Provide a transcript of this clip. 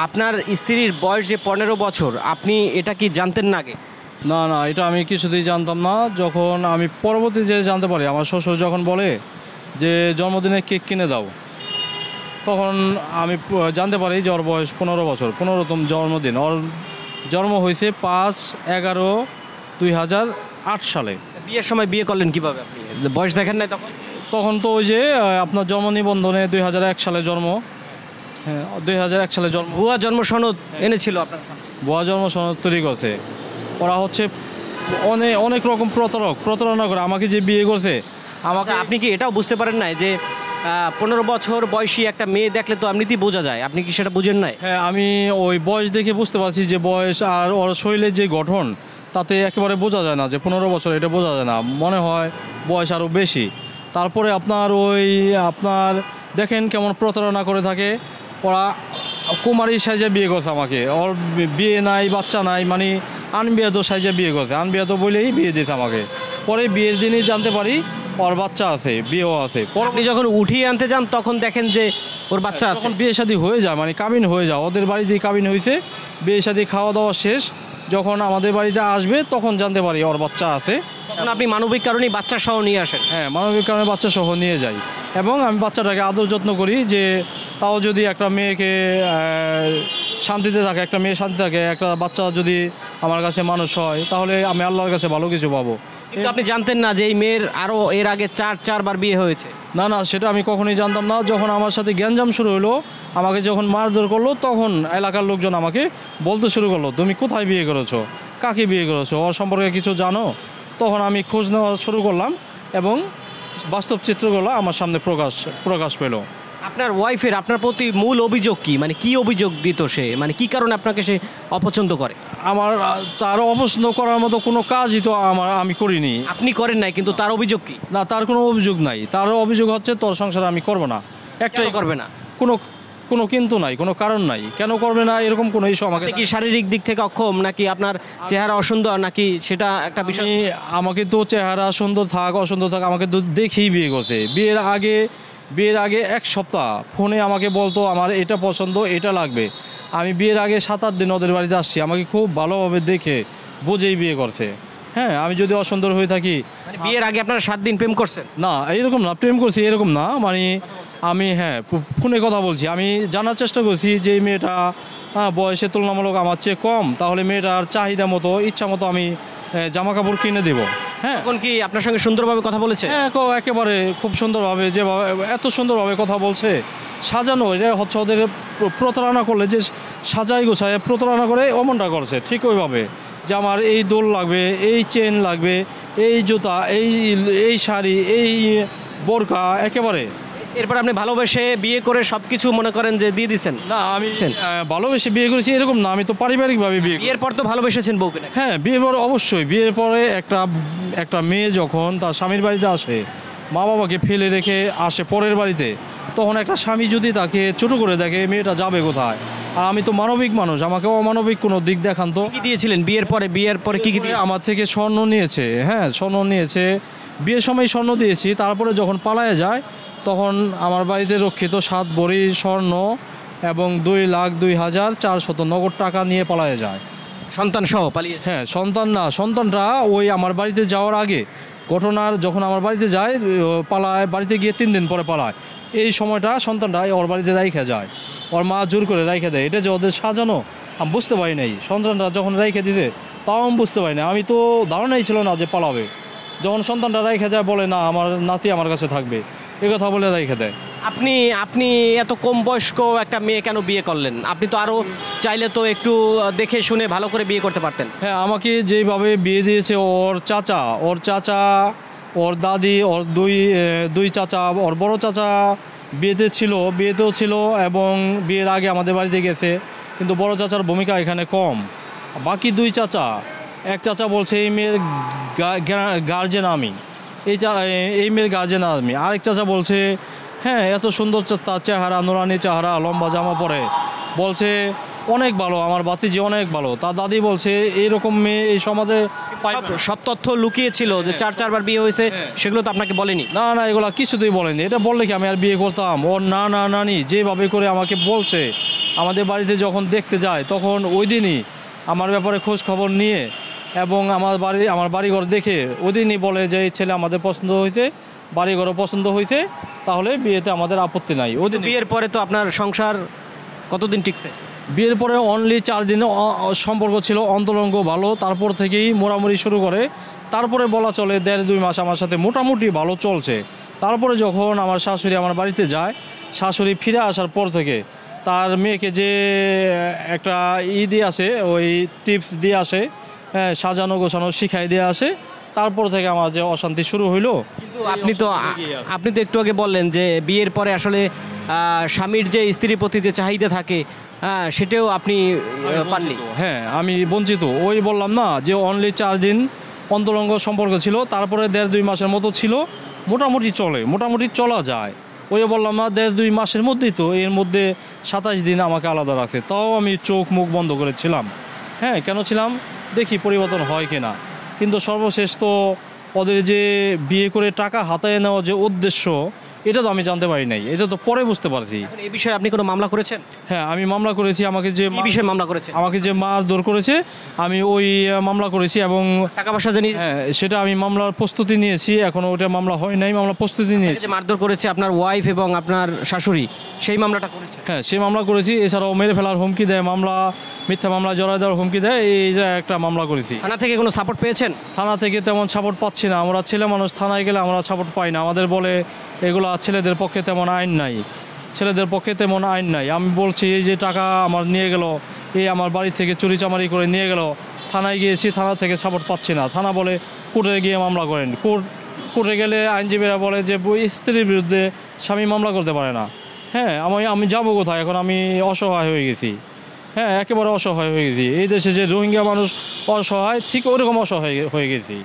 আপনার স্ত্রীর বয়স যে 15 বছর, আপনি এটা কি জানতেন না আগে? না না, এটা আমি কিছুতেই জানতাম না। যখন আমি পরবর্তীতে জানতে পারি, আমার শ্বশুর যখন বলে যে জন্মদিনে কেক কিনে দাও, তখন আমি জানতে পারি যে ওর বয়স 15 বছর, 15তম জন্মদিন। ওর জন্ম হয়েছে 5/11/2008 সালে। বিয়ের সময় বিয়ে করলেন কিভাবে আপনি? বয়স দেখেন নাই তখন? তখন তো ওই যে আপনার জন্ম নিবন্ধনে 2001 সালে জন্ম। হ্যাঁ, 2001 সালে জন্ম। ভুয়া জন্ম সনদ এনেছিল আপনার সামনে? ভুয়া জন্ম সনদ তৈরি করছে ওরা। হচ্ছে অনেক অনেক রকম প্রতারণা করে আমাকে যে বিয়ে করছে। আমাকে আপনি কি এটাও বুঝতে পারেন না যে 15 বছর বয়সী একটা মেয়ে দেখলে তো এমনিতেই বোঝা যায়, আপনি কি সেটা বুঝেন নাই? হ্যাঁ, আমি ওই বয়স দেখে বুঝতে পারছি যে বয়স আর ওর শরীরের যে গঠন, তাতে একেবারে বোঝা যায় না যে 15 বছর, এটা বোঝা যায় না, মনে হয় বয়স আরও বেশি। তারপরে আপনার দেখেন কেমন প্রতারণা করে থাকে ওরা। কুমারী সাইজে বিয়ে করছে আমাকে। ওর বিয়ে নাই, বাচ্চা নাই, মানে আনবিয়াত সাইজে বিয়ে করছে। আনবিয়াত বলেই বিয়ে দিয়েছে আমাকে। পরে বিয়ের দিনই জানতে পারি ওর বাচ্চা আছে, বিয়েও আছে। আপনি যখন উঠিয়ে আনতে যান তখন দেখেন যে ওর বাচ্চা আছে? যখন বিয়ে শাদী হয়ে যায়, মানে কাবিন হয়ে যায়, ওদের বাড়িতেই কাবিন হয়েছে, বিয়ে শাদী খাওয়া দাওয়া শেষ, যখন আমাদের বাড়িতে আসবে তখন জানতে পারি ওর বাচ্চা আছে। তখন আপনি মানবিক কারণেই বাচ্চা সহ নিয়ে আসেন? হ্যাঁ, মানবিক কারণে বাচ্চা সহ নিয়ে যাই এবং আমি বাচ্চাটাকে আদর যত্ন করি। যে তাও যদি একটা মেয়েকে শান্তিতে থাকে, একটা মেয়ে শান্তি থাকে, একটা বাচ্চা যদি আমার কাছে মানুষ হয়, তাহলে আমি আল্লাহর কাছে ভালো কিছু পাবো। কিন্তু আপনি জানতেন না যে এই মেয়ের আরো এর আগে 4বার বিয়ে হয়েছে? না না, সেটা আমি কখনোই জানতাম না। যখন আমার সাথে গ্যাঞ্জাম শুরু হলো, আমাকে যখন মারধর করলো, তখন এলাকার লোকজন আমাকে বলতে শুরু করলো, তুমি কোথায় বিয়ে করেছো, কাকে বিয়ে করেছো, ওর সম্পর্কে কিছু জানো? তখন আমি খোঁজ নেওয়া শুরু করলাম এবং বাস্তব চিত্রগুলো আমার সামনে প্রকাশ পেল। আপনার ওয়াইফের আপনার প্রতি মূল অভিযোগ কি? মানে কি অভিযোগ দিত সে? মানে কি কারণে আপনাকে সে অপছন্দ করে? আমার তার অপছন্দ করার মতো কোনো কাজই তো আমি করিনি। আপনি করেন নাই, কিন্তু তার অভিযোগ কি? না, তার কোনো অভিযোগ নাই। তার অভিযোগ হচ্ছে তোর সংসার আমি করব না। একটাই করবে না? কোনো কিন্তু নাই, কোনো কারণ নাই, কেন করবে না এরকম কোনো ইস্যু আমাকে। কি শারীরিক দিক থেকে অক্ষম, নাকি আপনার চেহারা অসুন্দর, নাকি সেটা একটা বিষয়? আমাকে তো চেহারা সুন্দর থাক অসুন্দর থাক, আমাকে তো দেখেই বিয়ে করছে। বিয়ের আগে 1 সপ্তাহ ফোনে আমাকে বলতো আমার এটা পছন্দ, এটা লাগবে। আমি বিয়ের আগে 7-8 দিন ওদের বাড়িতে আসছি, আমাকে খুব ভালোভাবে দেখে বুঝেই বিয়ে করছে। হ্যাঁ, আমি যদি অসুন্দর হয়ে থাকি। মানে বিয়ের আগে আপনারা 7 দিন প্রেম করছেন? না, এরকম না, প্রেম করছি এরকম না, মানে আমি ফোনে কথা বলছি। আমি জানার চেষ্টা করছি যে এই মেয়েটা বয়সে তুলনামূলক আমার চেয়ে কম, তাহলে মেয়েটার চাহিদা মতো, ইচ্ছা মতো আমি জামা কাপড় কিনে দেবো। হ্যাঁ, এখন কি আপনার সঙ্গে সুন্দরভাবে কথা বলেছে? হ্যাঁ, একেবারে খুব সুন্দরভাবে, যেভাবে এত সুন্দরভাবে কথা বলছে, সাজানো। এটা হচ্ছে ওদের প্রতারণা করলে যে সাজাই গোছায় প্রতারণা করে, অমনটা করছে ঠিক ওইভাবে যে আমার এই দোল লাগবে, এই চেন লাগবে, এই জুতা, এই শাড়ি, এই বোরকা, একেবারে। এরপর আপনি ভালোবেসে বিয়ে করে সবকিছু মনে করেন যে দিয়ে দিচ্ছেন? না, আমি ভালোবেসে বিয়ে করেছি এরকম না, আমি তো পারিবারিকভাবে বিয়ের পর তো ভালোবেসেছেন বউকে? হ্যাঁ, বিয়ের পরে অবশ্যই। বিয়ের পরে একটা মেয়ে যখন তার স্বামীর বাড়িতে আসে, মা বাবাকে ফেলে রেখে আসে পরের বাড়িতে, তখন একটা স্বামী যদি তাকে ছোট করে দেখে, মেয়েটা যাবে কোথায়? আর আমি তো মানবিক মানুষ, আমাকে অমানবিক কোনো দিক দেখান তো। কি দিয়েছিলেন বিয়ের পরে? কি দিয়ে? আমার থেকে স্বর্ণ নিয়েছে। হ্যাঁ, স্বর্ণ নিয়েছে। বিয়ের সময় স্বর্ণ দিয়েছি, তারপরে যখন পালায়ে যায় তখন আমার বাড়িতে রক্ষিত 7 ভরি স্বর্ণ এবং 2,02,400 নগদ টাকা নিয়ে পালায়ে যায়। সন্তান সহ পালিয়ে? হ্যাঁ, সন্তানরা ওই আমার বাড়িতে যাওয়ার আগে, ঘটনার যখন আমার বাড়িতে যায়, পালায়, বাড়িতে গিয়ে 3 দিন পরে পালায়। এই সময়টা সন্তানরা ওর বাড়িতে রাইখে যায়, ওর মা জোর করে রাইখে দেয়। এটা যে ওদের সাজানো আমি বুঝতে পারি নাই। সন্তানরা যখন রাইখে দিতে তাও আমি বুঝতে পারি না, আমি তো ধারণাই ছিল না যে পালাবে। যখন সন্তানটা রাইখে যায়, বলে না আমার নাতি আমার কাছে থাকবে, এ কথা বলে রাইখে দেয়। আপনি এত কম বয়স্ক একটা মেয়ে কেন বিয়ে করলেন? আপনি তো আরো চাইলে তো একটু দেখে শুনে ভালো করে বিয়ে করতে পারতেন। হ্যাঁ, আমাকে যেভাবে বিয়ে দিয়েছে ওর চাচা, ওর দাদি, ওর দুই চাচা, ওর বড় চাচা বিয়েতেও ছিল এবং বিয়ের আগে আমাদের বাড়িতে গেছে, কিন্তু বড় চাচার ভূমিকা এখানে কম। বাকি 2 চাচা, এক চাচা বলছে এই মেয়ের গার্জেন আমি, এই মেয়ের গার্জেন আমি। আরেক চাচা বলছে হ্যাঁ, এত সুন্দর তার চেহারা, নুরানি চেহারা, লম্বা জামা পরে, বলছে অনেক ভালো, আমার ভাতিজি অনেক ভালো। তার দাদি বলছে এইরকম মেয়ে এই সমাজে পাইবে না। সব তথ্য লুকিয়ে ছিল যে চারবার বিয়ে হয়েছে, সেগুলো তো আপনাকে বলেনি। না না, এগুলা কিছুতেই বলেনি। এটা বললে কি আমি আর বিয়ে করতাম? ওর না না নানি যেভাবে করে আমাকে বলছে, আমাদের বাড়িতে যখন দেখতে যায় তখন ওই দিনই আমার ব্যাপারে খোঁজ খবর নিয়ে এবং আমার বাড়িঘর দেখে ওই দিনই বলে যে এই ছেলে আমাদের পছন্দ হয়েছে, বাড়িঘরও পছন্দ হয়েছে, তাহলে বিয়েতে আমাদের আপত্তি নাই। ওই দিন বিয়ের পরে তো আপনার সংসার কতদিন টিকছে? বিয়ের পরে অনলি 4 দিন সম্পর্ক ছিল, অন্তরঙ্গ ভালো। তারপর থেকেই মোড়ামুড়ি শুরু করে, তারপরে বলা চলে 1.5-2 মাস আমার সাথে মোটামুটি ভালো চলছে। তারপরে যখন আমার শাশুড়ি আমার বাড়িতে যায়, শাশুড়ি ফিরে আসার পর থেকে তার মেয়েকে যে একটা দিয়ে আসে, ওই টিপস দিয়ে আসে, হ্যাঁ, সাজানো গোছানো শিখাই দিয়ে আসে, তারপর থেকে আমার যে অশান্তি শুরু হইলো। কিন্তু আপনি তো একটু আগে বললেন যে বিয়ের পরে আসলে স্বামীর যে স্ত্রীর প্রতি যে চাহিদা থাকে, সেটাও আপনি পাননি। হ্যাঁ, আমি বঞ্চিত। ওই বললাম না যে অনলি 4 দিন অন্তরঙ্গ সম্পর্ক ছিল, তারপরে 1.5-2 মাসের মতো ছিল, মোটামুটি চলে, মোটামুটি চলা যায়। ওই বললাম না 1.5-2 মাসের মধ্যেই তো, এর মধ্যে 27 দিন আমাকে আলাদা রাখছে, তাও আমি চোখ মুখ বন্ধ করেছিলাম। হ্যাঁ, কেন ছিলাম? দেখি পরিবর্তন হয় কিনা। কিন্তু সর্বশেষ তো ওদের যে বিয়ে করে টাকা হাতায় নেওয়ার যে উদ্দেশ্য, এটা তো আমি জানতে পারি নাই, এটা তো পরে বুঝতে পারছি। এই বিষয়ে আপনি কোনো মামলা করেছেন? হ্যাঁ, আমি মামলা করেছি। কি বিষয়ে মামলা করেছেন? আমাকে যে মারধর করেছে, আমি ওই মামলা করেছি এবং টাকা পয়সা জানি। হ্যাঁ, সেটা আমি মামলার প্রস্তুতি নিয়েছি। এখনো ওটা মামলা হয় নাই, মামলা প্রস্তুতি নিয়েছি। যে মারধর করেছে আপনার ওয়াইফ এবং আপনার শাশুড়ি, সেই মামলাটা করেছে? হ্যাঁ, সেই মামলা করেছি। এছাড়াও মেরে ফেলার হুমকি দেয়, মিথ্যা মামলা জড়ায় দেওয়ার হুমকি দেয়, এই যে একটা মামলা করেছি। থানা থেকে কোনো সাপোর্ট পেয়েছেন? থানা থেকে তেমন সাপোর্ট পাচ্ছি না। আমরা ছেলে মানুষ, থানায় গেলে আমরা সাপোর্ট পাই না। আমাদের বলে এগুলা ছেলেদের পক্ষে তেমন আইন নাই, ছেলেদের পক্ষে তেমন আইন নাই। আমি বলছি এই যে টাকা আমার নিয়ে গেল, এই আমার বাড়ি থেকে চুরি চামারি করে নিয়ে গেল, থানায় গিয়েছি, থানা থেকে সাপোর্ট পাচ্ছি না। থানা বলে কোর্টে গিয়ে মামলা করেন। কোর্টে গেলে আইনজীবীরা বলে যে স্ত্রীর বিরুদ্ধে স্বামী মামলা করতে পারে না। হ্যাঁ, আমি যাবো কোথায়? এখন আমি অসহায় হয়ে গেছি। হ্যাঁ, একেবারে অসহায় হয়ে গেছি। এই দেশে যে রোহিঙ্গা মানুষ অসহায়, ঠিক ওরকম অসহায় হয়ে গেছি।